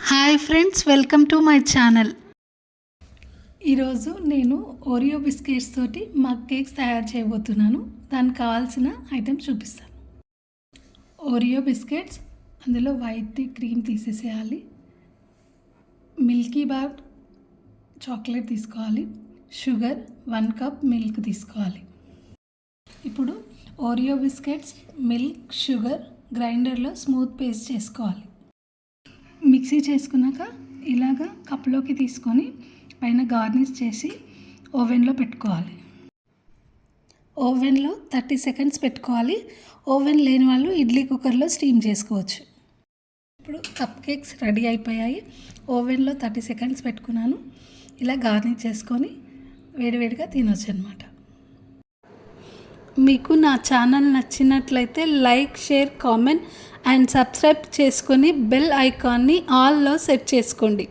Hi friends, welcome to my channel. ఈరోజు నేను Oreo biscuits తోటి మగ్ కేక్స్ తయారు చేయబోతున్నాను. దానికి కావాల్సిన ఐటమ్స్ చూపిస్తాను. ఓరియో బిస్కెట్స్, అందులో వైట్ క్రీమ్ తీసేసేయాలి. మిల్కీ బార్ చాక్లెట్ తీసుకోవాలి. షుగర్ 1 కప్, మిల్క్ తీసుకోవాలి. ఇప్పుడు ఓరియో బిస్కెట్స్, మిల్క్, షుగర్ గ్రైండర్లో స్మూత్ పేస్ట్ చేసుకోవాలి. మిక్సీ చేసుకున్నాక ఇలాగా కప్లోకి తీసుకొని పైన గార్నిష్ చేసి ఓవెన్లో పెట్టుకోవాలి. ఓవెన్లో 30 సెకండ్స్ పెట్టుకోవాలి. ఓవెన్ లేని వాళ్ళు ఇడ్లీ కుక్కర్లో స్టీమ్ చేసుకోవచ్చు. ఇప్పుడు కప్ కేక్స్ రెడీ అయిపోయాయి. ఓవెన్లో 30 సెకండ్స్ పెట్టుకున్నాను. ఇలా గార్నిష్ చేసుకొని వేడివేడిగా తినొచ్చు అన్నమాట. మీకు నా ఛానల్ నచ్చినట్లయితే like, share, comment and subscribe చేసుకొని బెల్ ఐకాన్ని ఆల్లో సెట్ చేసుకోండి.